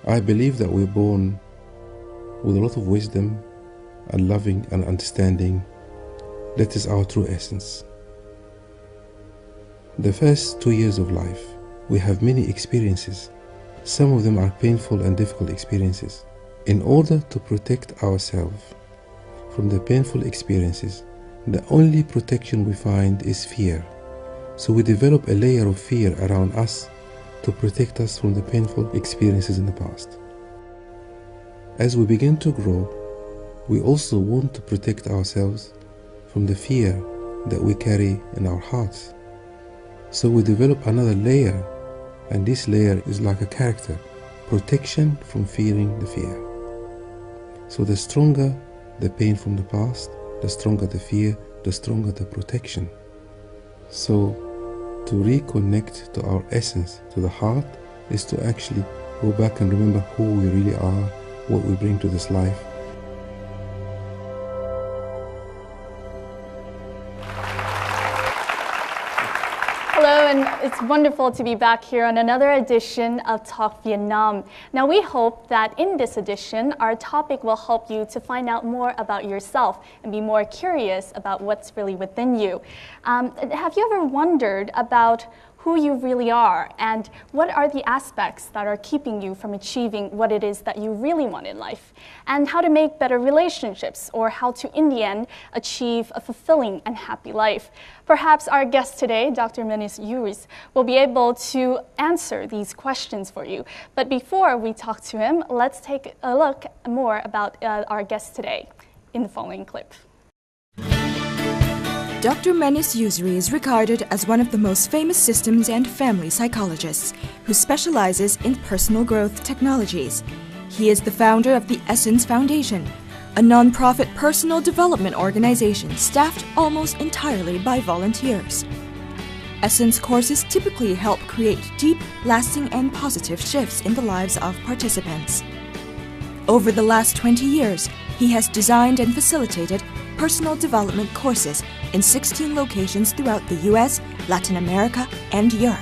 I believe that we're born with a lot of wisdom and loving and understanding. That is our true essence. The first 2 years of life, we have many experiences. Some of them are painful and difficult experiences. In order to protect ourselves from the painful experiences, the only protection we find is fear. So we develop a layer of fear around us to protect us from the painful experiences in the past. As we begin to grow, we also want to protect ourselves from the fear that we carry in our hearts. So we develop another layer, and this layer is like a character, protection from feeling the fear. So the stronger the pain from the past, the stronger the fear, the stronger the protection. So to reconnect to our essence, to the heart, is to actually go back and remember who we really are, what we bring to this life. Hello, and it's wonderful to be back here on another edition of Talk Vietnam. Now, we hope that in this edition, our topic will help you to find out more about yourself and be more curious about what's really within you. Have you ever wondered about who you really are and what are the aspects that are keeping you from achieving what it is that you really want in life, and how to make better relationships, or how to, in the end, achieve a fulfilling and happy life? Perhaps our guest today, Dr. Menis Yuris, will be able to answer these questions for you. But before we talk to him, let's take a look more about our guest today in the following clip. Dr. Menis Yuris is regarded as one of the most famous systems and family psychologists who specializes in personal growth technologies. He is the founder of the Essence Foundation, a non-profit personal development organization staffed almost entirely by volunteers. Essence courses typically help create deep, lasting, and positive shifts in the lives of participants. Over the last 20 years, he has designed and facilitated personal development courses in 16 locations throughout the US, Latin America, and Europe.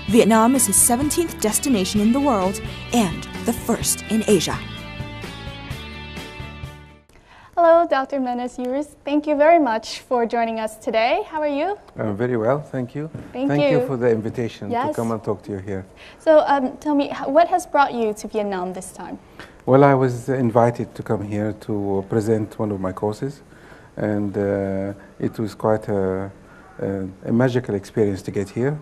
Vietnam is his 17th destination in the world and the first in Asia. Hello, Dr. Menis Yuris. Thank you very much for joining us today. How are you? Very well, thank you. Thank you you for the invitation to Yes. come and talk to you here. So tell me, what has brought you to Vietnam this time? Well, I was invited to come here to present one of my courses, and it was quite a magical experience to get here,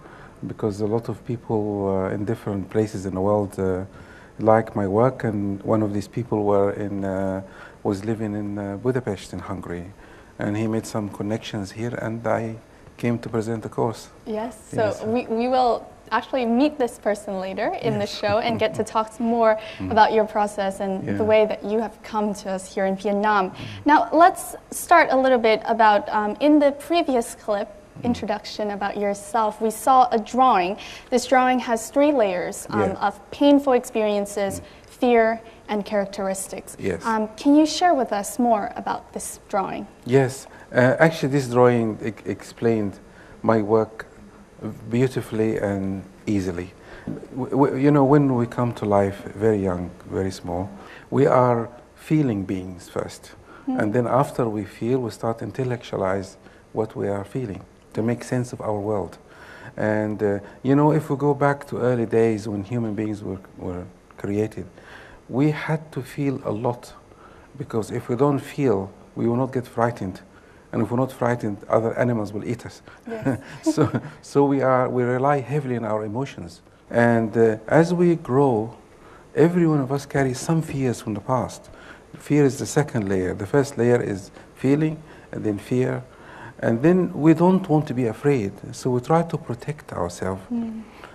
because a lot of people in different places in the world like my work, and one of these people was living in Budapest in Hungary, and he made some connections here, and I came to present the course. Yes, so we will actually meet this person later in the show and get to talk more about your process and the way that you have come to us here in Vietnam. Now, let's start a little bit about, in the previous clip, introduction about yourself, we saw a drawing. This drawing has 3 layers of painful experiences, fear, and characteristics. Yes. Can you share with us more about this drawing? Yes, actually this drawing explained my work beautifully and easily. You know, when we come to life very young, very small, we are feeling beings first. And then after we feel, we start to intellectualize what we are feeling to make sense of our world. And you know, if we go back to early days when human beings were created, we had to feel a lot, because if we don't feel, we will not get frightened. And if we're not frightened, other animals will eat us. Yes. so we rely heavily on our emotions. And as we grow, every one of us carries some fears from the past. Fear is the second layer. The first layer is feeling, and then fear. And then we don't want to be afraid, so we try to protect ourselves.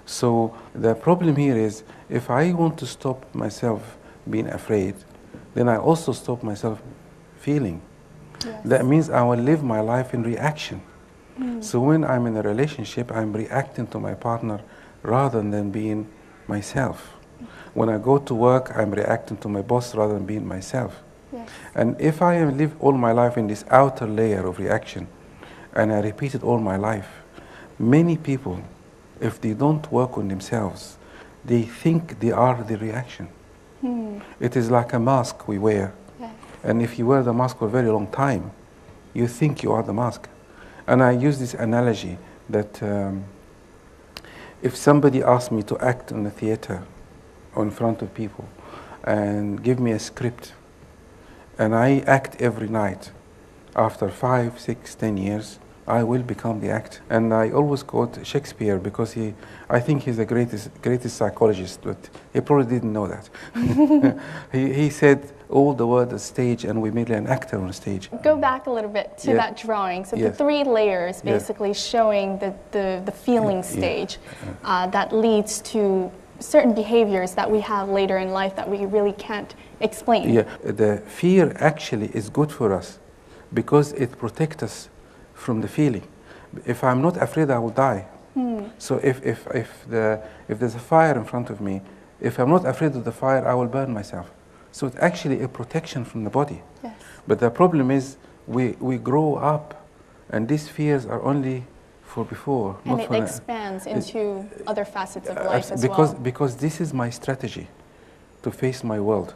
So the problem here is, if I want to stop myself being afraid, then I also stop myself feeling. Yes. That means I will live my life in reaction. So when I'm in a relationship, I'm reacting to my partner rather than being myself. When I go to work, I'm reacting to my boss rather than being myself. Yes. And if I live all my life in this outer layer of reaction, and I repeat it all my life, many people, if they don't work on themselves, they think they are the reaction. It is like a mask we wear. Yes. And if you wear the mask for a very long time, you think you are the mask. And I use this analogy that if somebody asked me to act in a theater or in front of people and give me a script, and I act every night, after 5, 6, 10 years, I will become the act. And I always quote Shakespeare because I think he's the greatest psychologist, but he probably didn't know that. he said, all the world is stage and we're merely an actor on stage. Go back a little bit to that drawing. So the 3 layers basically showing the feeling stage that leads to certain behaviors that we have later in life that we really can't explain. Yeah, the fear actually is good for us because it protects us from the feeling. If I'm not afraid, I will die. So if there's a fire in front of me, if I'm not afraid of the fire, I will burn myself. So it's actually a protection from the body. Yes. But the problem is we grow up and these fears are only for before. And not it for expands into other facets of life as well. Because this is my strategy to face my world.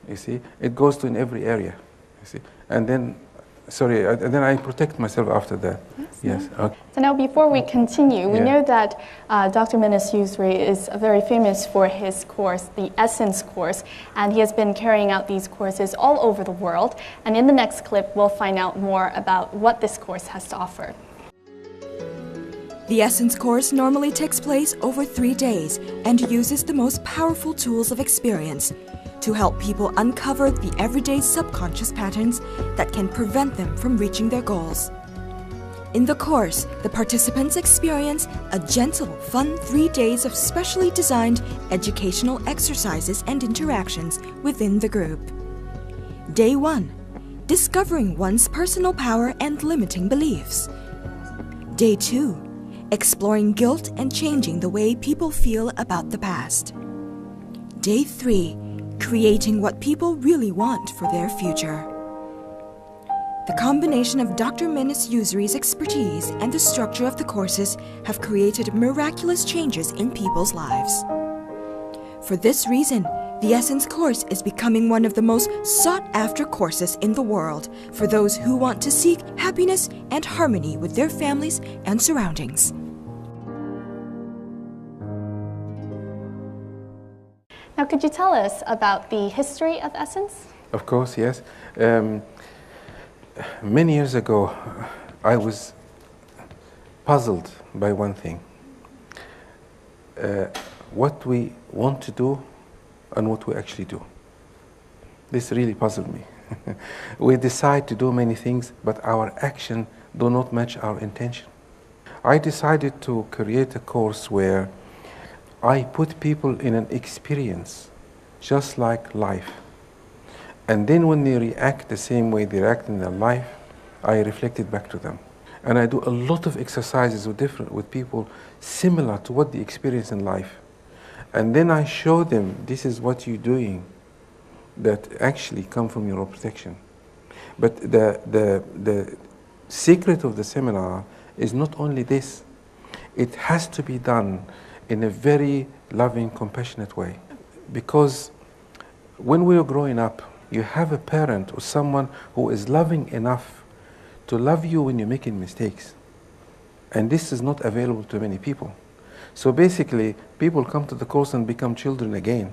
You see, it goes to in every area. You see, and then, and then I protect myself after that. Yes. Okay. So now, before we continue, we know that Dr. Menes Yusri is very famous for his course, the Essence course, and he has been carrying out these courses all over the world. And in the next clip, we'll find out more about what this course has to offer. The Essence course normally takes place over 3 days and uses the most powerful tools of experience to help people uncover the everyday subconscious patterns that can prevent them from reaching their goals. In the course, the participants experience a gentle, fun 3 days of specially designed educational exercises and interactions within the group. Day 1. Discovering one's personal power and limiting beliefs. Day 2. Exploring guilt and changing the way people feel about the past. Day 3. Creating what people really want for their future. The combination of Dr. Menes Yusri's expertise and the structure of the courses have created miraculous changes in people's lives. For this reason, the Essence course is becoming one of the most sought-after courses in the world for those who want to seek happiness and harmony with their families and surroundings. Now, could you tell us about the history of Essence? Of course, yes. Many years ago, I was puzzled by one thing. What we want to do and what we actually do. This really puzzled me. We decide to do many things, but our action do not match our intention. I decided to create a course where I put people in an experience just like life. And then when they react the same way they react in their life, I reflect it back to them. And I do a lot of exercises with people similar to what they experience in life. And then I show them, this is what you're doing that actually come from your protection. But the secret of the seminar is not only this. It has to be done in a very loving, compassionate way. Because when we are growing up, you have a parent or someone who is loving enough to love you when you're making mistakes. And this is not available to many people. So basically, people come to the course and become children again.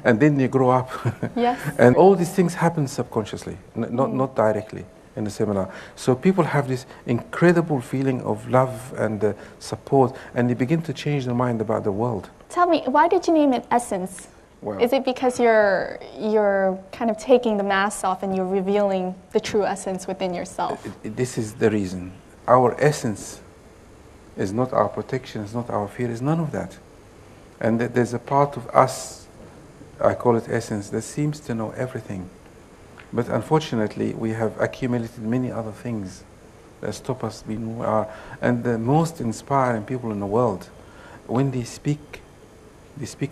And then they grow up. Yes. And all these things happen subconsciously, not directly in the seminar. So people have this incredible feeling of love and support, and they begin to change their mind about the world. Tell me, why did you name it Essence? Well, is it because you're kind of taking the mask off and you're revealing the true essence within yourself? This is the reason. Our essence is not our protection, it's not our fear, it's none of that. And there's a part of us, I call it essence, that seems to know everything. But unfortunately, we have accumulated many other things that stop us being who we are. And the most inspiring people in the world, when they speak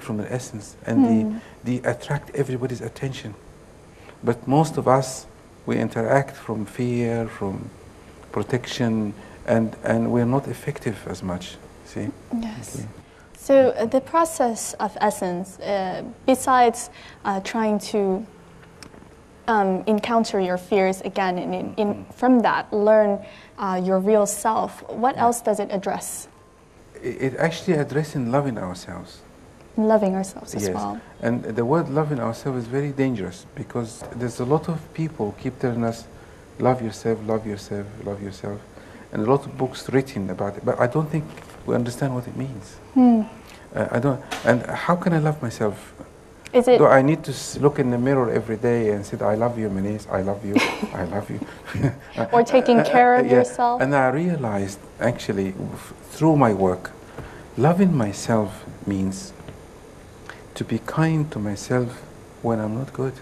from their essence, and they attract everybody's attention. But most of us, we interact from fear, from protection, and we're not effective as much, see? Yes. Okay. So the process of essence, besides trying to encounter your fears again, and from that learn your real self, what else does it address? It actually addressing loving ourselves. Loving ourselves as Yes. well. And the word loving ourselves is very dangerous because there's a lot of people keep telling us, love yourself, love yourself, love yourself. And a lot of books written about it, but I don't think we understand what it means. I don't. And how can I love myself? Is it? Do I need to look in the mirror every day and say, I love you, Menes, I love you, I love you? Or taking care of Yeah. yourself? And I realized, actually, through my work, loving myself means to be kind to myself when I'm not good,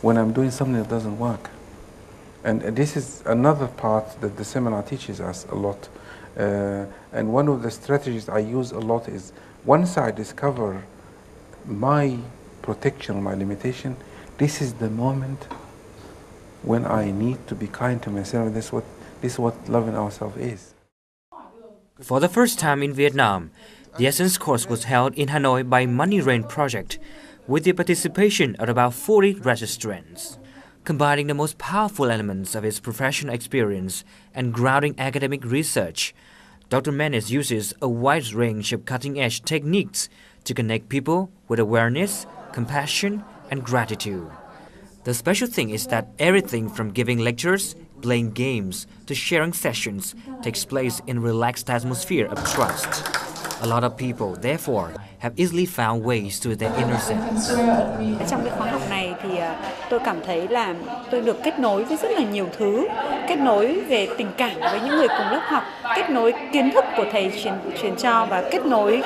when I'm doing something that doesn't work. And this is another part that the seminar teaches us a lot. And one of the strategies I use a lot is, once I discover my protection, my limitation, this is the moment when I need to be kind to myself. This is what loving ourselves is. For the first time in Vietnam, the Essence course was held in Hanoi by Money Rain Project, with the participation of about 40 registrants. Combining the most powerful elements of his professional experience and grounding academic research, Dr. Menes uses a wide range of cutting-edge techniques to connect people with awareness, compassion, and gratitude. The special thing is that everything from giving lectures, playing games, to sharing sessions takes place in a relaxed atmosphere of trust. A lot of people, therefore, have easily found ways to their inner self. Trong cái khóa học này thì tôi cảm thấy là tôi được kết nối với rất là nhiều thứ, kết nối về tình cảm với những người cùng lớp học, kết nối kiến thức của thầy truyền cho và kết nối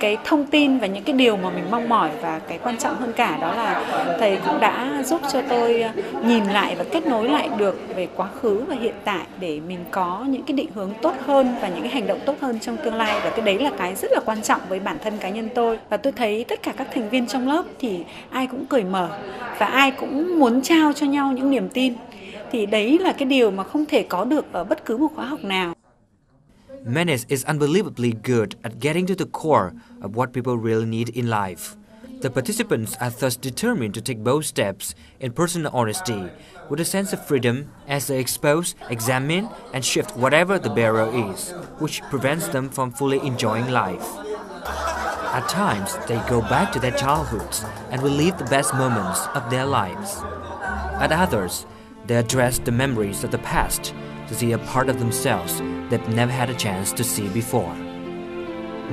cái thông tin và những cái điều mà mình mong mỏi, và cái quan trọng hơn cả đó là thầy cũng đã giúp cho tôi nhìn lại và kết nối lại được về quá khứ và hiện tại để mình có những cái định hướng tốt hơn và những cái hành động tốt hơn trong tương lai, và cái đấy là cái rất là quan trọng với bản thân cá nhân tôi. Và tôi thấy tất cả các thành viên trong lớp thì ai cũng cởi mở và ai cũng muốn trao cho nhau những niềm tin. Thì đấy là cái điều mà không thể có được ở bất cứ một khóa học nào. Menes is unbelievably good at getting to the core of what people really need in life. The participants are thus determined to take bold steps in personal honesty, with a sense of freedom as they expose, examine, and shift whatever the barrier is, which prevents them from fully enjoying life. At times, they go back to their childhoods and relive the best moments of their lives. At others, they address the memories of the past to see a part of themselves they've never had a chance to see before.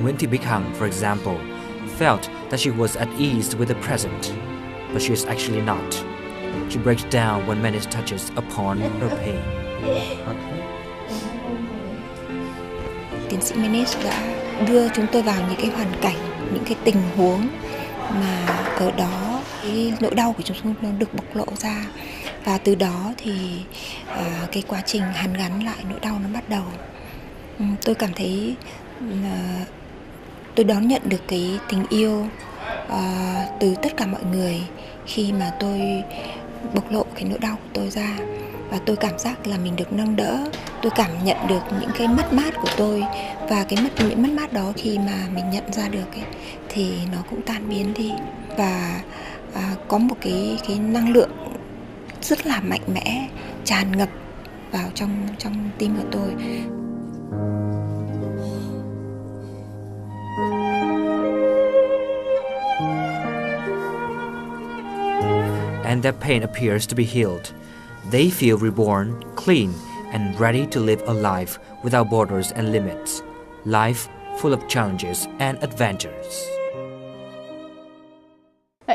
Nguyễn Thị Bích Hằng, for example, felt that she was at ease with the present, but she is actually not. She breaks down when Menes touches upon her pain. Tiến sĩ Menes đã đưa chúng tôi vào những cái hoàn cảnh, những cái tình huống mà ở đó cái nỗi đau của chúng tôi nó được bộc lộ ra, và từ đó thì cái quá trình hàn gắn lại nỗi đau nó bắt đầu. Tôi cảm thấy tôi đón nhận được cái tình yêu từ tất cả mọi người khi mà tôi bộc lộ cái nỗi đau của tôi ra, và tôi cảm giác là mình được nâng đỡ. Tôi cảm nhận được những cái mất mát của tôi, và những mất mát đó khi mà mình nhận ra được ấy, thì nó cũng tan biến đi, và có một cái năng lượng rất là mạnh mẽ tràn ngập vào trong tim của tôi. And their pain appears to be healed. They feel reborn, clean, and ready to live a life without borders and limits. Life full of challenges and adventures.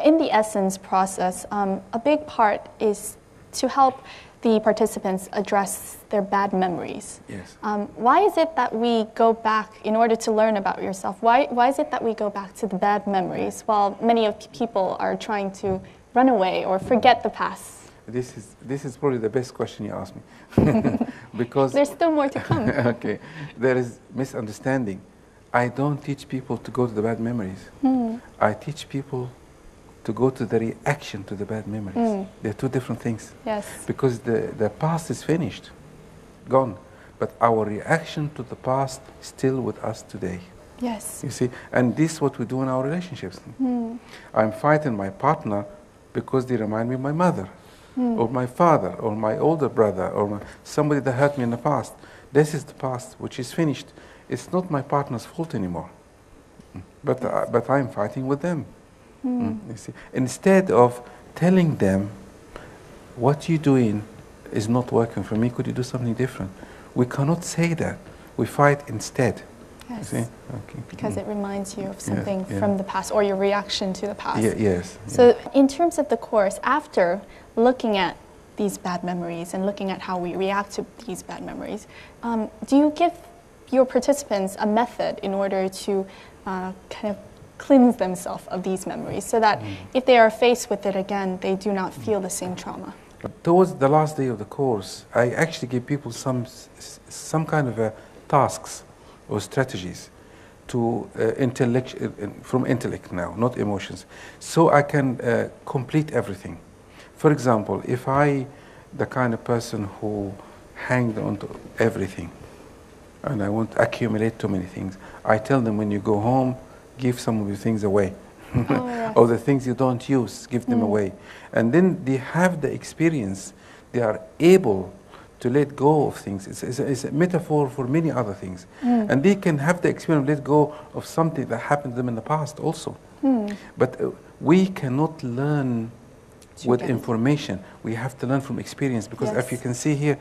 In the Essence process, a big part is to help the participants address their bad memories. Yes. Why is it that we go back in order to learn about yourself? Why is it that we go back to the bad memories while many of people are trying to run away or forget the past? This is probably the best question you asked me. Because there's still more to come. Okay, there is misunderstanding. I don't teach people to go to the bad memories. I teach people to go to the reaction to the bad memories. They're two different things. Yes. Because the past is finished, gone. But our reaction to the past is still with us today. Yes. You see, and this is what we do in our relationships. I'm fighting my partner because they remind me of my mother, or my father, or my older brother, or somebody that hurt me in the past. This is the past, which is finished. It's not my partner's fault anymore. But I'm fighting with them. You see, instead of telling them, what you're doing is not working for me, could you do something different? We cannot say that. We fight instead. Yes. You see? Okay. Because it reminds you of something yeah. from the past, or your reaction to the past. Yes. So in terms of the course, after looking at these bad memories and looking at how we react to these bad memories, do you give your participants a method in order to kind of cleanse themselves of these memories, so that if they are faced with it again, they do not feel the same trauma? Towards the last day of the course, I actually give people some kind of tasks or strategies to from intellect now, not emotions, so I can complete everything. For example, if the kind of person who hanged on to everything, and I won't accumulate too many things, I tell them, when you go home, give some of your things away. Yes. Or the things you don't use, give them away. And then they have the experience, they are able to let go of things. It's a metaphor for many other things. And they can have the experience of let go of something that happened to them in the past also. But we cannot learn with information. We have to learn from experience, because if you can see here,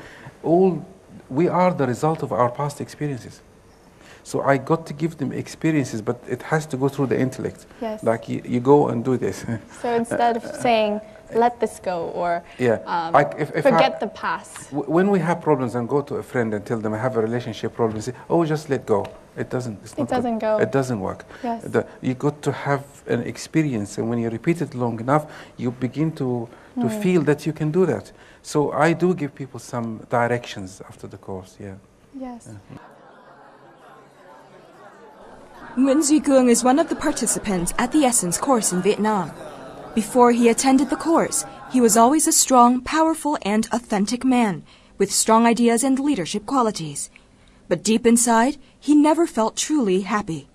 we are the result of our past experiences. So I got to give them experiences, but it has to go through the intellect. Yes. Like you go and do this. So instead of saying, let this go, or forget the past. When we have problems and go to a friend and tell them I have a relationship problem, say, oh, just let go. It doesn't. It doesn't go. It doesn't work. Yes. You got to have an experience, and when you repeat it long enough, you begin to feel that you can do that. So I do give people some directions after the course. Yeah. Yes. Nguyễn Duy Cương is one of the participants at the Essence course in Vietnam. Before he attended the course, he was always a strong, powerful, and authentic man, with strong ideas and leadership qualities. But deep inside, he never felt truly happy.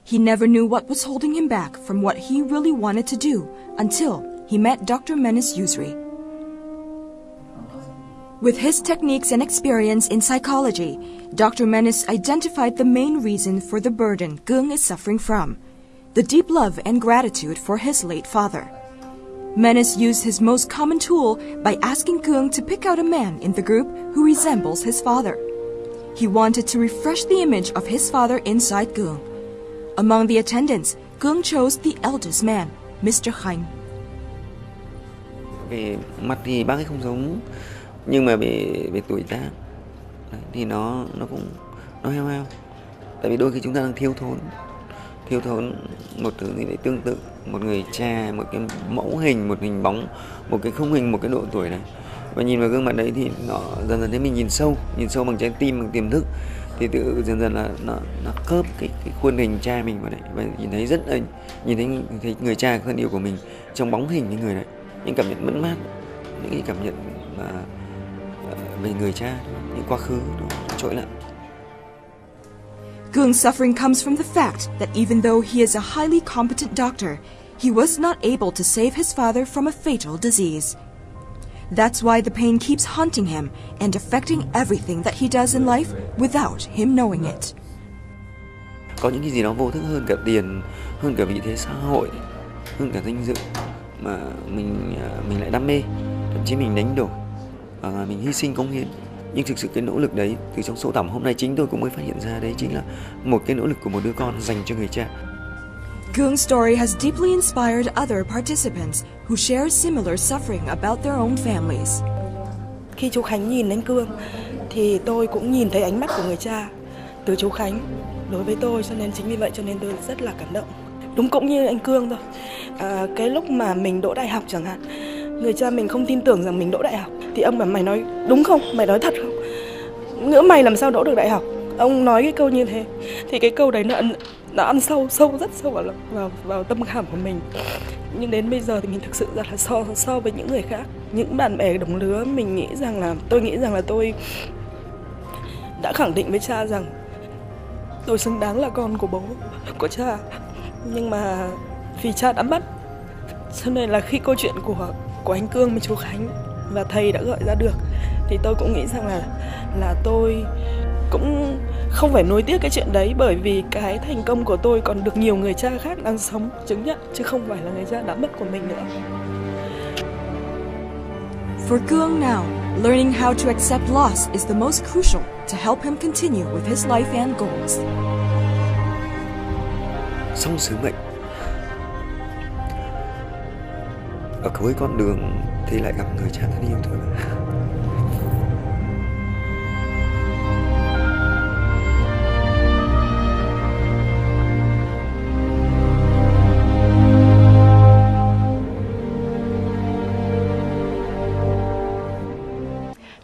He never knew what was holding him back from what he really wanted to do until he met Dr. Menes Yusri. With his techniques and experience in psychology, Dr. Menes identified the main reason for the burden Cương is suffering from, the deep love and gratitude for his late father. Menes used his most common tool by asking Cương to pick out a man in the group who resembles his father. He wanted to refresh the image of his father inside Cương. Among the attendants, Cương chose the eldest man, Mr. Khanh. Về mặt thì bác ấy không giống, nhưng mà về tuổi tác thì nó heo heo. Tại vì đôi khi chúng ta đang thiếu thốn một thứ gì đấy tương tự, một người cha, một cái mẫu hình, một hình bóng, một cái khung hình, một cái độ tuổi này. Và nhìn vào gương mặt đấy thì nó dần dần thấy mình nhìn sâu bằng trái tim, bằng tiềm thức, thì tự dần dần là nó khớp cái khuôn hình cha mình vào đấy, và nhìn thấy người cha thân yêu của mình trong bóng hình cái người này, những cảm nhận mất mát, những cái cảm nhận mà về người cha, những quá khứ nó trỗi lại. Cương suffering comes from the fact that even though he is a highly competent doctor, he was not able to save his father from a fatal disease. That's why the pain keeps haunting him and affecting everything that he does in life without him knowing it. Có những cái gì đó vô thức hơn cả tiền, hơn cả vị thế xã hội, hơn cả danh dự mà mình lại đam mê, thậm chí mình đánh đổi và mình hy sinh cống hiến. Nhưng thực sự cái nỗ lực đấy từ trong sâu thẳm hôm nay chính tôi cũng mới phát hiện ra, đấy chính là một cái nỗ lực của một đứa con dành cho người cha. Cương story has deeply inspired other participants who share similar suffering about their own families. Khi chú Khánh nhìn đến Cương thì tôi cũng nhìn thấy ánh mắt của người cha từ chú Khánh đối với tôi, cho nên chính vì vậy cho nên tôi rất là cảm động. Đúng cũng như anh Cương thôi. Cái lúc mà mình đỗ đại học chẳng hạn, người cha mình không tin tưởng rằng mình đỗ đại học, thì ông bảo mày nói đúng không, mày nói thật không, nữa mày làm sao đỗ được đại học. Ông nói cái câu như thế thì cái câu đấy nó ăn sâu rất sâu vào tâm khảm của mình. Nhưng đến bây giờ thì mình thực sự rất là so với những người khác, những bạn bè đồng lứa, tôi nghĩ rằng là tôi đã khẳng định với cha rằng Tôi xứng đáng là con của bố, của cha. Nhưng mà vì cha đã mất, cho nên là khi câu chuyện của anh Cương với chú Khánh và thầy đã gợi ra được, thì tôi cũng nghĩ rằng là tôi cũng không phải nuối tiếc cái chuyện đấy, bởi vì cái thành công của tôi còn được nhiều người cha khác đang sống chứng nhận, chứ không phải là người cha đã mất của mình nữa. For Cương now, learning how to accept loss is the most crucial to help him continue with his life and goals. Xong sứ mệnh, ở cuối con đường thì lại gặp người cha thân yêu thôi.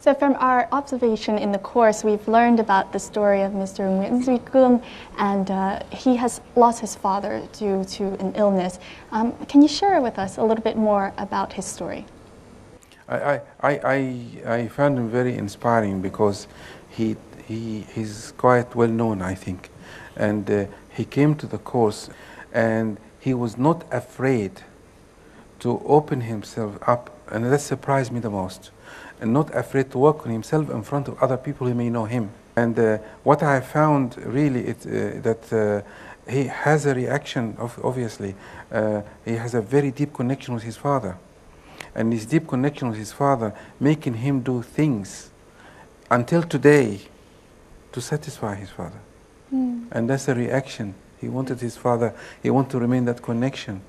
So from our observation in the course, we've learned about the story of Mr. Nguyễn Duy Cương, and he has lost his father due to an illness. Can you share with us a little bit more about his story? I found him very inspiring because he's quite well known, I think, and he came to the course and he was not afraid to open himself up, and that surprised me the most. And not afraid to work on himself in front of other people who may know him. And what I found really that he has a reaction, obviously. He has a very deep connection with his father. And his deep connection with his father making him do things until today to satisfy his father. And that's a reaction. He wanted his father, he wanted to remain that connection.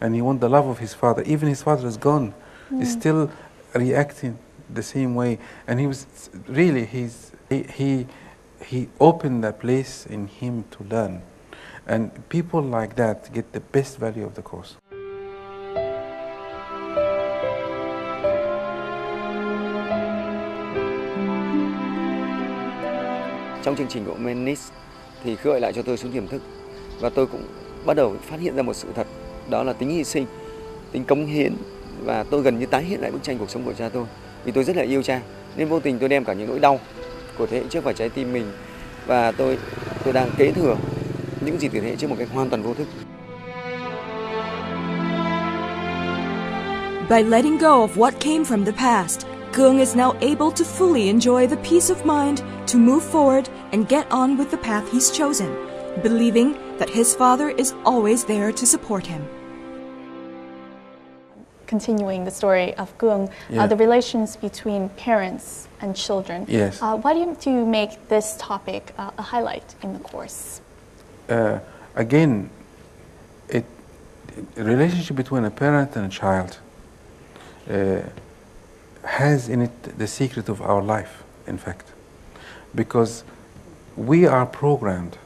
And he wanted the love of his father. Even his father is gone, he's still reacting the same way, and he was really he opened a place in him to learn, and people like that get the best value of the course. Trong chương trình của Menis thì khơi lại cho tôi xuống tiềm thức, và tôi cũng bắt đầu phát hiện ra một sự thật, đó là tính hy sinh, tính cống hiến, và tôi gần như tái hiện lại bức tranh cuộc sống của cha tôi. Vì tôi rất là yêu cha, nên vô tình tôi đem cả những nỗi đau của thế hệ trước vào trái tim mình, và tôi đang kế thừa những gì từ thế hệ trước một cách hoàn toàn vô thức. By letting go of what came from the past, Cương is now able to fully enjoy the peace of mind to move forward and get on with the path he's chosen, believing that his father is always there to support him. Continuing the story of Cương, the relations between parents and children. Yes. Why do you make this topic a highlight in the course? Again, a relationship between a parent and a child has in it the secret of our life, in fact, because we are programmed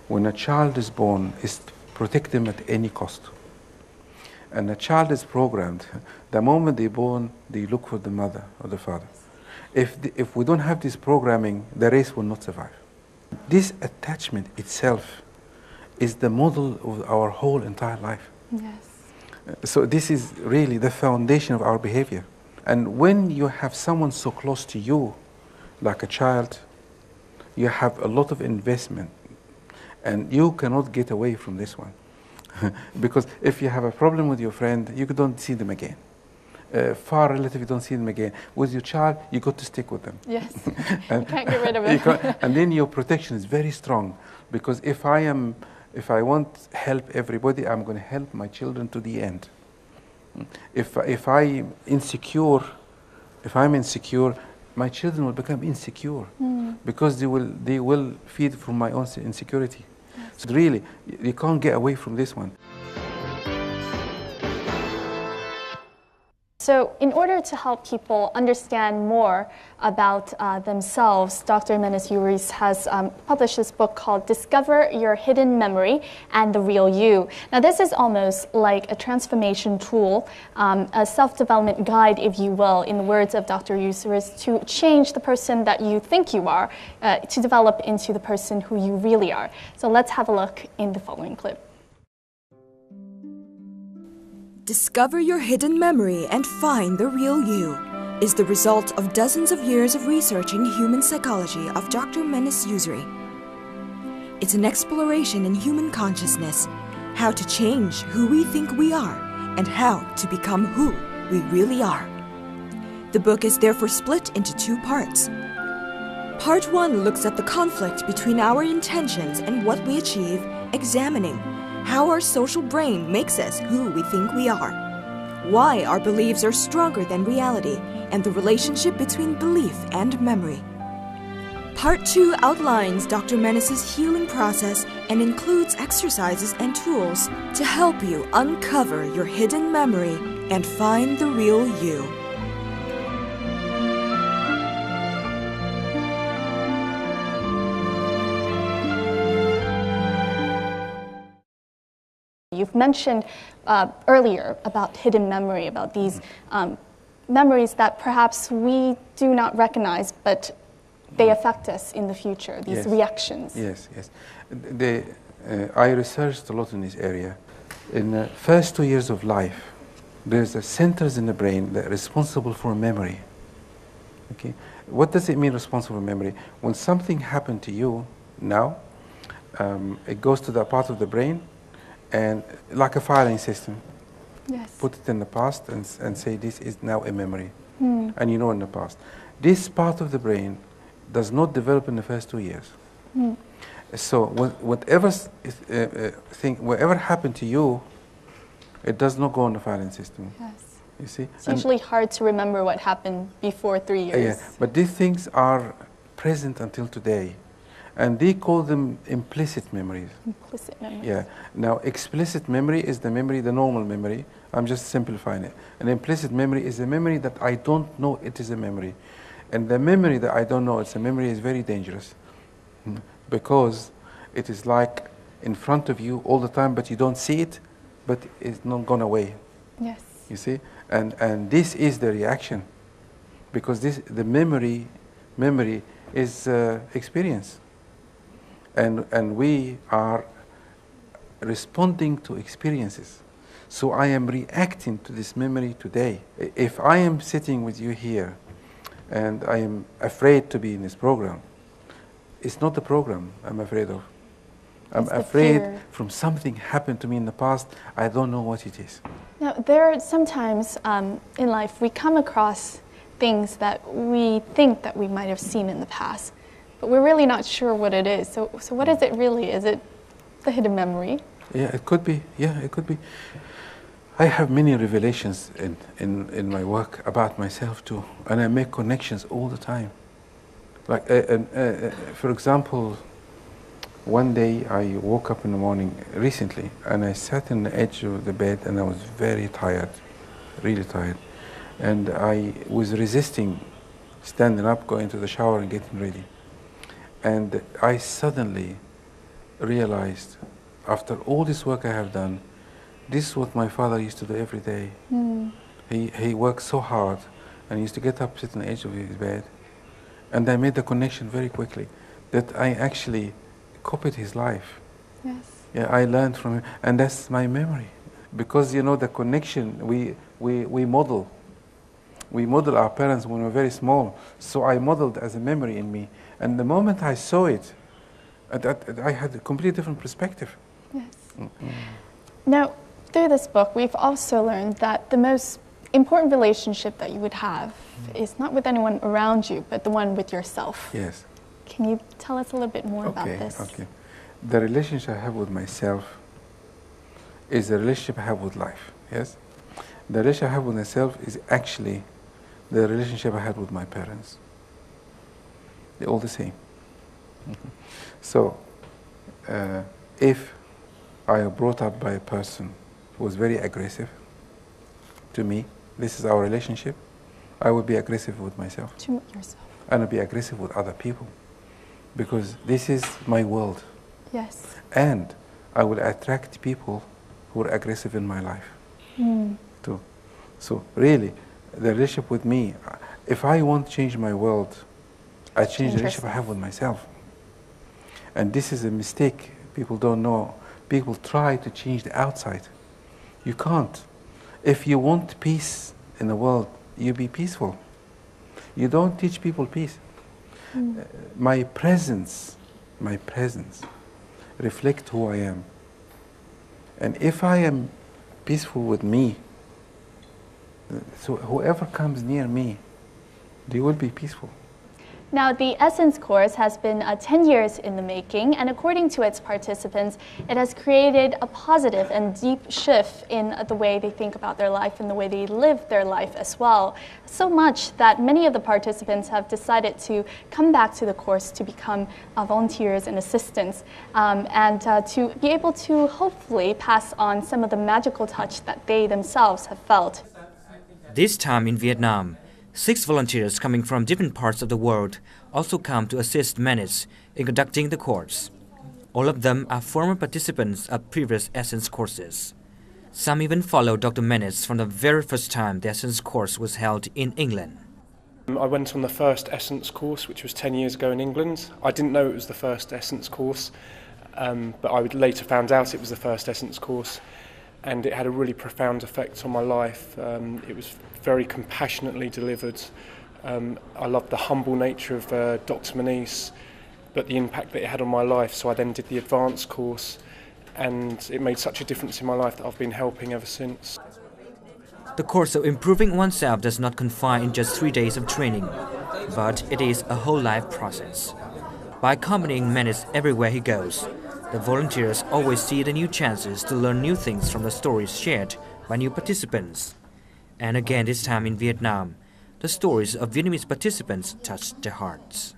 when a child is born is to protect them at any cost. And a child is programmed, the moment they're born, they look for the mother or the father. If we don't have this programming, the race will not survive. This attachment itself is the model of our whole entire life. Yes. So this is really the foundation of our behavior. And when you have someone so close to you, like a child, you have a lot of investment, and you cannot get away from this one. Because if you have a problem with your friend, you don't see them again. Far relative, you don't see them again. With your child, you got to stick with them. Yes, you can't get rid of it. And then your protection is very strong, because if I want help everybody, I'm going to help my children to the end. If I'm insecure, my children will become insecure because they will feed from my own insecurity. So really, you can't get away from this one. So in order to help people understand more about themselves, Dr. Menes Uris has published this book called Discover Your Hidden Memory and the Real You. Now this is almost like a transformation tool, a self-development guide, if you will, in the words of Dr. Uris, to change the person that you think you are, to develop into the person who you really are. So let's have a look in the following clip. Discover your hidden memory and find the real you is the result of dozens of years of researching human psychology of Dr. Menes Uris. It's an exploration in human consciousness, how to change who we think we are, and how to become who we really are. The book is therefore split into 2 parts. Part 1 looks at the conflict between our intentions and what we achieve, examining how our social brain makes us who we think we are, why our beliefs are stronger than reality, and the relationship between belief and memory. Part 2 outlines Dr. Menace's healing process and includes exercises and tools to help you uncover your hidden memory and find the real you. You've mentioned earlier about hidden memory, about these memories that perhaps we do not recognize, but they affect us in the future, these reactions. Yes, yes. I researched a lot in this area. In the first 2 years of life, there's the centers in the brain that are responsible for memory. Okay? What does it mean responsible for memory? When something happened to you now, it goes to that part of the brain, and like a filing system, put it in the past and say this is now a memory, and you know in the past. This part of the brain does not develop in the first 2 years. So whatever happened to you, it does not go in the filing system. Yes. You see? It's usually hard to remember what happened before 3 years. Yeah, but these things are present until today. And they call them implicit memories. Implicit memories. Yeah. Now, explicit memory is the memory, the normal memory. I'm just simplifying it. An implicit memory is a memory that I don't know it is a memory. And the memory that I don't know it's a memory is very dangerous. Because it is like in front of you all the time, but you don't see it, but it's not gone away. Yes. You see? And this is the reaction. Because the memory is experience. And we are responding to experiences. So I am reacting to this memory today. If I am sitting with you here and I am afraid to be in this program, it's not the program I'm afraid of. I'm afraid from something happened to me in the past. I don't know what it is. Now, there are sometimes in life we come across things that we think that we might have seen in the past, but we're really not sure what it is. So what is it really? Is it the hidden memory? Yeah, it could be. Yeah, it could be. I have many revelations in my work about myself too, and I make connections all the time. Like, for example, one day I woke up in the morning recently, and I sat on the edge of the bed, and I was very tired, really tired, and I was resisting standing up, going to the shower, and getting ready. And I suddenly realized, after all this work I have done, this is what my father used to do every day. He worked so hard, and he used to get up, sit on the edge of his bed, and I made the connection very quickly that I actually copied his life. Yes. Yeah, I learned from him, and that's my memory. Because you know the connection we model. We model our parents when we were very small, so I modeled as a memory in me. And the moment I saw it, I had a completely different perspective. Yes. Now, through this book, we've also learned that the most important relationship that you would have is not with anyone around you, but the one with yourself. Yes. Can you tell us a little bit more about this? Okay. The relationship I have with myself is the relationship I have with life. Yes. The relationship I have with myself is actually the relationship I had with my parents. They're all the same. So, if I am brought up by a person who was very aggressive to me, this is our relationship, I will be aggressive with myself. To yourself. And I'll be aggressive with other people. Because this is my world. Yes. And I will attract people who are aggressive in my life too. So really, the relationship with me, if I want to change my world, I change the relationship I have with myself. And this is a mistake people don't know. People try to change the outside. You can't. If you want peace in the world, you be peaceful. You don't teach people peace. My presence reflect who I am. And if I am peaceful with me, so whoever comes near me, they will be peaceful. Now, the Essence course has been 10 years in the making, and according to its participants, it has created a positive and deep shift in the way they think about their life and the way they live their life as well. So much that many of the participants have decided to come back to the course to become volunteers and assistants, and to be able to hopefully pass on some of the magical touch that they themselves have felt. This time in Vietnam, 6 volunteers coming from different parts of the world also come to assist Menace in conducting the course. All of them are former participants of previous Essence courses. Some even followed Dr. Menace from the very first time the Essence course was held in England. I went on the first Essence course, which was 10 years ago in England. I didn't know it was the first Essence course, but I later found out it was the first Essence course, and it had a really profound effect on my life. It was very compassionately delivered. I loved the humble nature of Dr. Menace, but the impact that it had on my life. So I then did the advanced course, and it made such a difference in my life that I've been helping ever since. The course of improving oneself does not confine in just 3 days of training, but it is a whole life process. By accompanying Menace everywhere he goes, the volunteers always see the new chances to learn new things from the stories shared by new participants. And again this time in Vietnam, the stories of Vietnamese participants touched their hearts.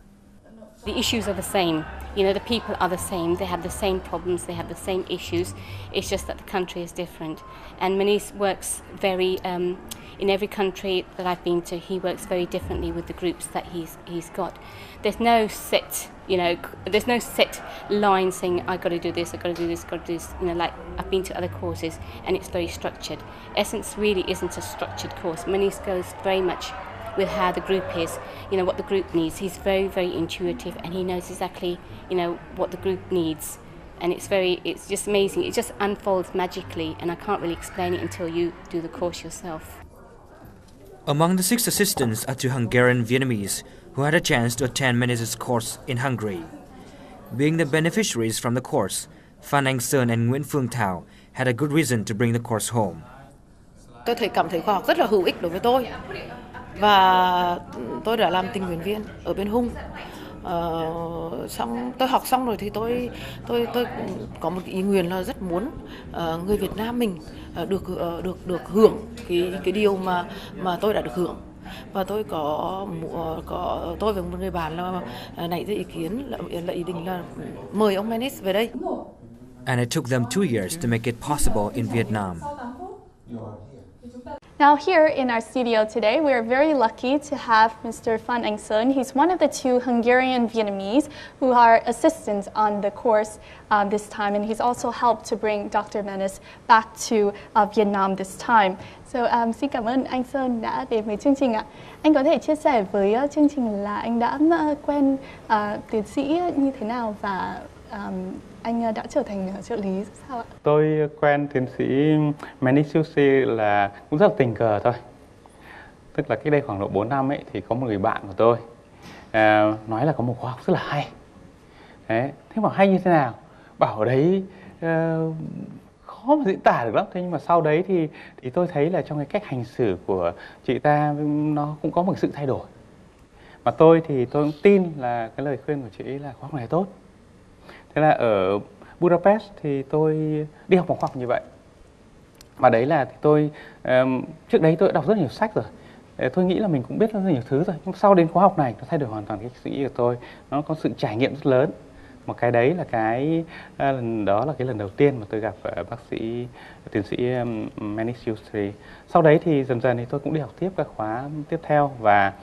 The issues are the same. You know, the people are the same. They have the same problems. They have the same issues. It's just that the country is different. And Menace works very, in every country that I've been to, he works very differently with the groups that he's got. There's no set, there's no set line saying, I got to do this, I got to do this, I got to do this. Like I've been to other courses and it's very structured. Essence really isn't a structured course. Menace goes very much with how the group is, what the group needs. He's very, very intuitive, and he knows exactly, what the group needs. And it's just amazing. It just unfolds magically, and I can't really explain it until you do the course yourself. Among the 6 assistants are 2 Hungarian Vietnamese who had a chance to attend Menace's course in Hungary. Being the beneficiaries from the course, Phan Anh Sơn and Nguyễn Phương Thảo had a good reason to bring the course home. Tôi cảm thấy khoa học rất là hữu ích đối với tôi. Và tôi đã làm tình nguyện viên ở bên Hung. Xong tôi học xong rồi thì tôi có một ý nguyện là rất muốn người Việt Nam mình được hưởng cái điều mà tôi đã được hưởng. Và tôi tôi với một người bạn là nảy ra ý kiến là ý định là mời ông Menace về đây. And it took them 2 years to make it possible in Vietnam. Now here in our studio today, we are very lucky to have Mr. Phan Anh Sơn. He's one of the 2 Hungarian Vietnamese who are assistants on the course this time, and he's also helped to bring Dr. Menace back to Vietnam this time. So xin cảm ơn anh Sơn đã đến với chương trình ạ. Anh có thể chia sẻ với chương trình là anh đã quen tiến sĩ như thế nào và anh đã trở thành trợ lý sao ạ? Tôi quen tiến sĩ Menace là cũng rất là tình cờ thôi. Tức là cách đây khoảng độ 4 năm ấy thì có một người bạn của tôi nói là có một khóa học rất là hay. Thế mà hay như thế nào? Bảo ở đấy khó mà diễn tả được lắm. Thế nhưng mà sau đấy thì tôi thấy là trong cái cách hành xử của chị ta nó cũng có một sự thay đổi. Mà tôi cũng tin là cái lời khuyên của chị ấy là khóa học này tốt. Thế là ở Budapest thì tôi đi học một khóa học như vậy. Và đấy là tôi trước đấy tôi đã đọc rất nhiều sách rồi. Tôi nghĩ là mình cũng biết rất nhiều thứ rồi. Nhưng sau đến khóa học này nó thay đổi hoàn toàn cái suy nghĩ của tôi. Nó có sự trải nghiệm rất lớn. Một cái đấy là đó là cái lần đầu tiên mà tôi gặp tiến sĩ Menace. Sau đấy thì dần dần thì tôi cũng đi học tiếp các khóa tiếp theo và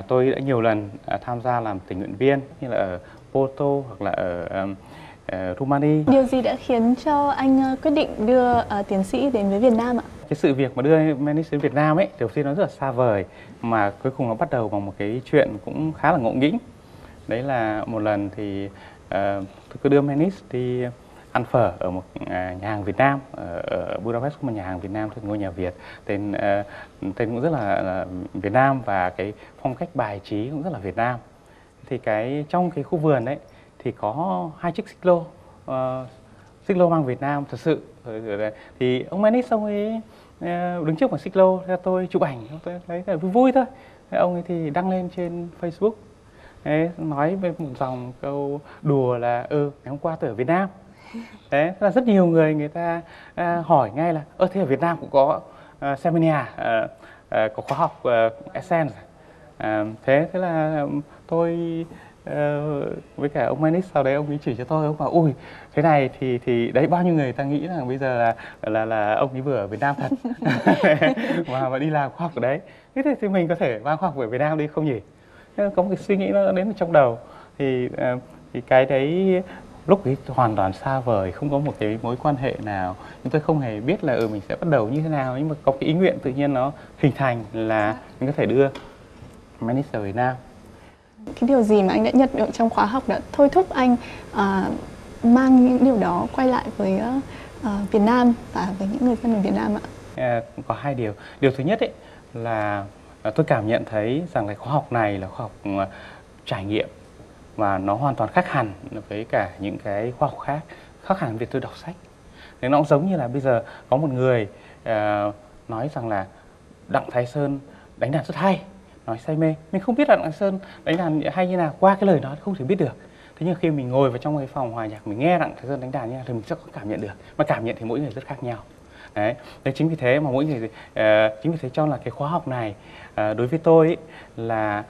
tôi đã nhiều lần tham gia làm tình nguyện viên như là ở Porto hoặc là ở Romania. Điều gì đã khiến cho anh quyết định đưa tiến sĩ đến với Việt Nam ạ? Cái sự việc mà đưa Menace đến Việt Nam ấy, đầu tiên nó rất là xa vời mà cuối cùng nó bắt đầu bằng một cái chuyện cũng khá là ngộ nghĩnh. Đấy là một lần thì tôi cứ đưa Menace đi ăn phở ở một nhà hàng Việt Nam ở Budapest, có một nhà hàng Việt Nam, ngôi nhà Việt, tên cũng rất là Việt Nam và cái phong cách bài trí cũng rất là Việt Nam. Thì trong cái khu vườn đấy thì có 2 chiếc xích lô xích lô mang Việt Nam thật sự. Thì ông Menis ông ấy đứng trước một xích lô cho tôi chụp ảnh, tôi thấy là vui vui thôi. Ông ấy thì đăng lên trên Facebook. Đấy, nói với một dòng câu đùa là ngày hôm qua tôi ở Việt Nam. Đấy, là rất nhiều người ta hỏi ngay là thế ở Việt Nam cũng có seminar, có khóa học Essence. Thế là tôi với cả ông Menis sau đấy ông ấy chỉ cho tôi, ông bảo ui thế này thì đấy bao nhiêu người ta nghĩ rằng bây giờ là ông ấy vừa ở Việt Nam thật mà đi làm khoa học ở đấy. Thế thì mình có thể mang khoa học về Việt Nam đi không nhỉ? Có một cái suy nghĩ nó đến trong đầu thì cái đấy lúc ấy hoàn toàn xa vời, không có một cái mối quan hệ nào, nhưng tôi không hề biết là mình sẽ bắt đầu như thế nào, nhưng mà có cái ý nguyện tự nhiên nó hình thành là mình có thể đưa Menis ở Việt Nam. Cái điều gì mà anh đã nhận được trong khóa học đã thôi thúc anh mang những điều đó quay lại với Việt Nam và với những người dân ở Việt Nam ạ? Có hai điều. Điều thứ nhất ấy là tôi cảm nhận thấy rằng cái khóa học này là khóa học trải nghiệm và nó hoàn toàn khác hẳn với cả những cái khóa học khác hẳn việc tôi đọc sách. Thế nó cũng giống như là bây giờ có một người nói rằng là Đặng Thái Sơn đánh đàn rất hay, nói say mê. Mình không biết là Đặng Thái Sơn đánh đàn hay như nào, qua cái lời nói không thể biết được. Thế nhưng khi mình ngồi vào trong cái phòng hòa nhạc, mình nghe Đặng Thái Sơn đánh đàn như nào thì mình sẽ có cảm nhận được. Mà cảm nhận thì mỗi người rất khác nhau. Đấy, chính vì thế mà mỗi người chính vì thế cho là cái khóa học này đối với tôi ấy, là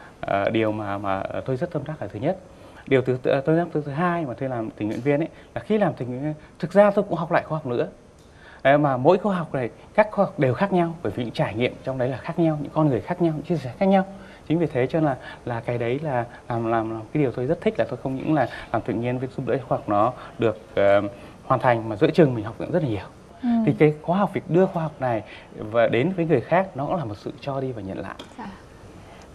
điều mà tôi rất tâm đắc là thứ nhất. Điều thứ hai mà tôi làm tình nguyện viên ấy là khi làm tình nguyện viên thực ra tôi cũng học lại khóa học nữa. Mà mỗi khóa học này các khóa học đều khác nhau bởi vì những trải nghiệm trong đấy là khác nhau, những con người khác nhau, những chia sẻ khác nhau. Chính vì thế cho là cái đấy là làm cái điều tôi rất thích là tôi không những là làm tự nhiên với giúp đỡ khóa học nó được hoàn thành mà giữa chừng mình học được rất là nhiều. Thì cái khóa học, việc đưa khóa học này và đến với người khác nó cũng là một sự cho đi và nhận lại.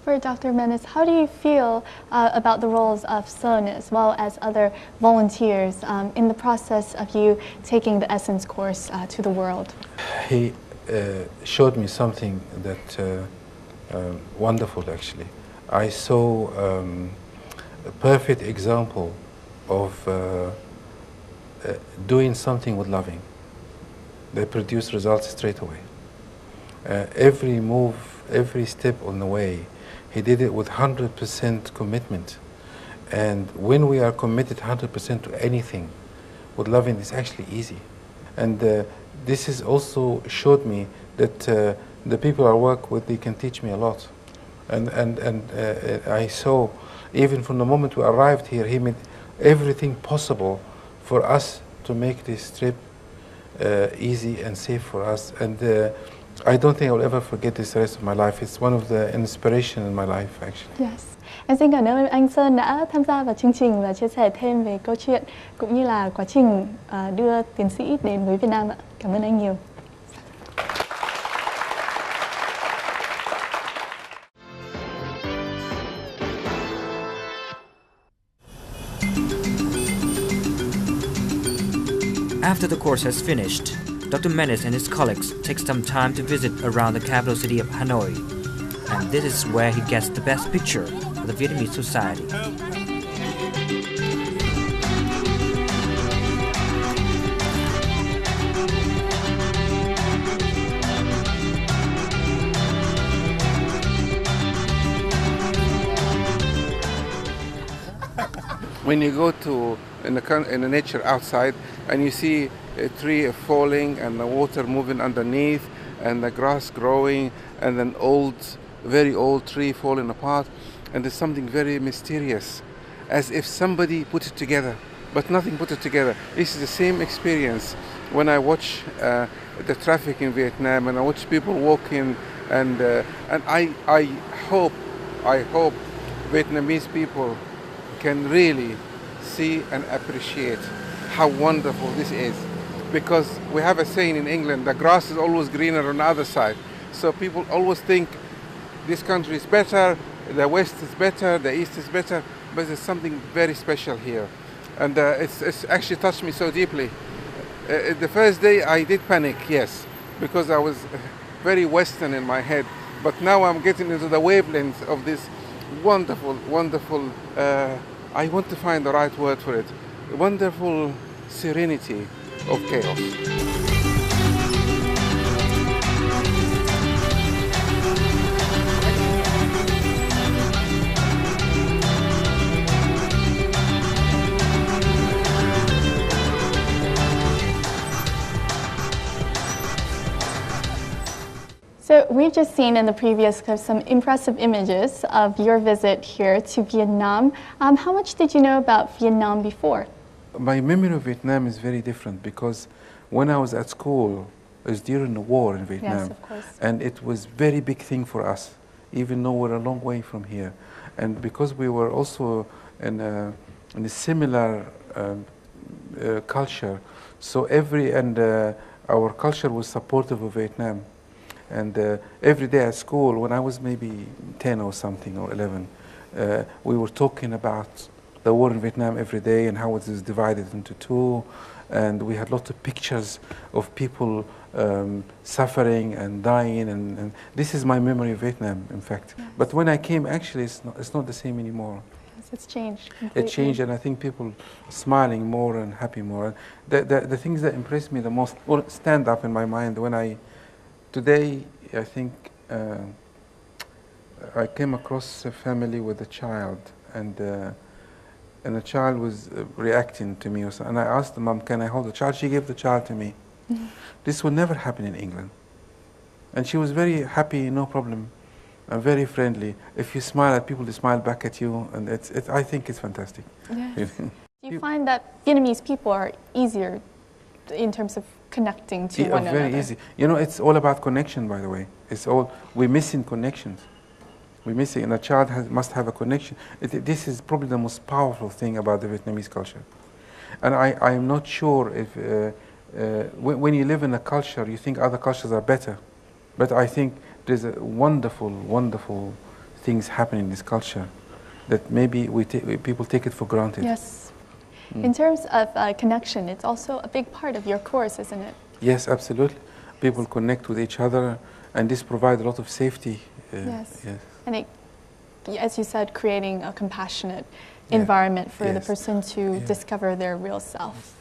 For Dr. Menis, how do you feel about the roles of Sun as well as other volunteers in the process of you taking the Essence course to the world? He showed me something that wonderful actually. I saw a perfect example of doing something with loving. They produce results straight away. Every move, every step on the way, he did it with 100% commitment. And when we are committed 100% to anything, with loving, it's actually easy. And this has also showed me that the people I work with, they can teach me a lot. And I saw, even from the moment we arrived here, he made everything possible for us to make this trip easy and safe for us. And I don't think I'll ever forget this the rest of my life. It's one of the inspiration in my life, actually. Yes. Em xin cảm ơn anh Sơn đã tham gia vào chương trình và chia sẻ thêm về câu chuyện cũng như là quá trình đưa tiến sĩ đến với Việt Nam ạ. Cảm ơn anh nhiều. After the course has finished, Dr. Menis and his colleagues take some time to visit around the capital city of Hanoi. And this is where he gets the best picture of the Vietnamese society. When you go to in the nature outside and you see a tree falling and the water moving underneath and the grass growing and an very old tree falling apart, and there's something very mysterious, as if somebody put it together, but nothing put it together. This is the same experience when I watch the traffic in Vietnam and I watch people walking, and I hope Vietnamese people can really see and appreciate how wonderful this is. Because we have a saying in England, the grass is always greener on the other side. So people always think this country is better, the West is better, the East is better, but there's something very special here. And it's actually touched me so deeply. The first day I did panic, yes, because I was very Western in my head. But now I'm getting into the wavelength of this wonderful, wonderful, I want to find the right word for it, wonderful serenity of chaos. So we've just seen in the previous clip some impressive images of your visit here to Vietnam. How much did you know about Vietnam before? My memory of Vietnam is very different because when I was at school, it was during the war in Vietnam. Yes, of course. And it was very big thing for us, even though we're a long way from here. And because we were also in a similar culture, so our culture was supportive of Vietnam. And every day at school, when I was maybe 10 or something, or 11, we were talking about the war in Vietnam every day and how it is divided into two. And we had lots of pictures of people suffering and dying. And this is my memory of Vietnam, in fact. Yes. But when I came, actually, it's not the same anymore. Yes, it's changed completely. It changed, and I think people smiling more and happy more. The things that impressed me the most, or stand up in my mind when today, I think I came across a family with a child, and the child was reacting to me, and I asked the mom, "Can I hold the child?" She gave the child to me. This would never happen in England. And she was very happy, no problem, and very friendly. If you smile at people, they smile back at you, and I think it's fantastic. Yes. Do you find that Vietnamese people are easier in terms of connecting to one another? Very easy. You know, it's all about connection, by the way. We're missing connections. We're missing, and a child must have a connection. This is probably the most powerful thing about the Vietnamese culture. And I am not sure if, when you live in a culture, you think other cultures are better. But I think there's a wonderful, wonderful things happening in this culture that maybe people take it for granted. Yes. In terms of connection, it's also a big part of your course, isn't it? Yes, absolutely. People connect with each other, and this provides a lot of safety. Yes. Yes. And it, as you said, creating a compassionate environment for the person to discover their real self.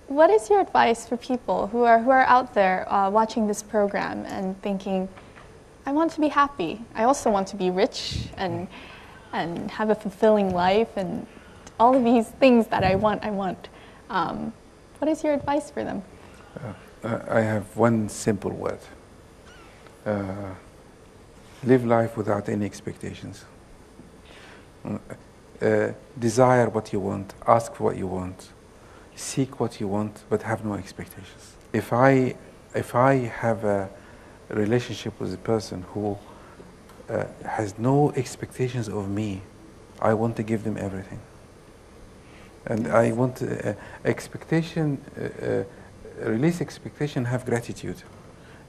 What is your advice for people who are out there watching this program and thinking, I want to be happy, I also want to be rich and have a fulfilling life and all of these things that I want. What is your advice for them? I have one simple word. Live life without any expectations. Desire what you want, ask for what you want. Seek what you want, but have no expectations. If I have a relationship with a person who has no expectations of me, I want to give them everything. And I want release expectation, have gratitude.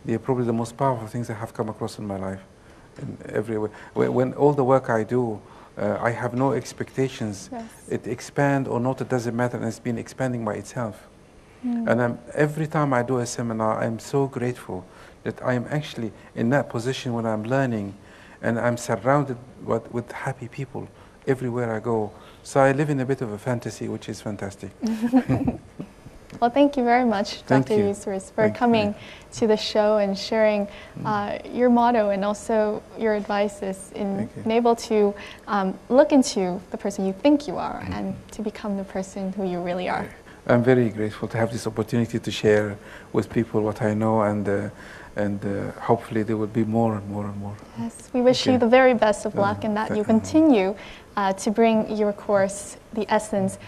They are probably the most powerful things I have come across in my life, in every way. When all the work I do, I have no expectations. Yes. It expand or not, it doesn't matter, and it's been expanding by itself. And every time I do a seminar, I'm so grateful that I am actually in that position when I'm learning, and I'm surrounded with happy people everywhere I go. So I live in a bit of a fantasy, which is fantastic. Well, thank you very much, Dr. Yusris, for coming to the show and sharing your motto and also your advices in being able to look into the person you think you are and to become the person who you really are. I'm very grateful to have this opportunity to share with people what I know, and hopefully there will be more and more and more. Yes, we wish you the very best of luck and that you continue to bring your course, The Essence,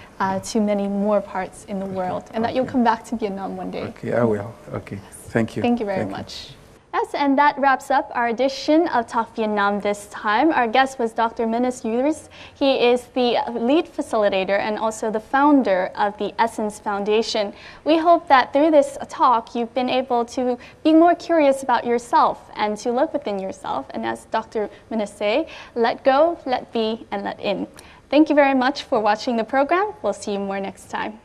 to many more parts in the world, and that you'll come back to Vietnam one day. Okay, I will. Okay, thank you. Thank you very much. Yes, and that wraps up our edition of Talk Vietnam this time. Our guest was Dr. Menes Yildiz. He is the lead facilitator and also the founder of the Essence Foundation. We hope that through this talk, you've been able to be more curious about yourself and to look within yourself. And as Dr. Menes say, let go, let be, and let in. Thank you very much for watching the program. We'll see you more next time.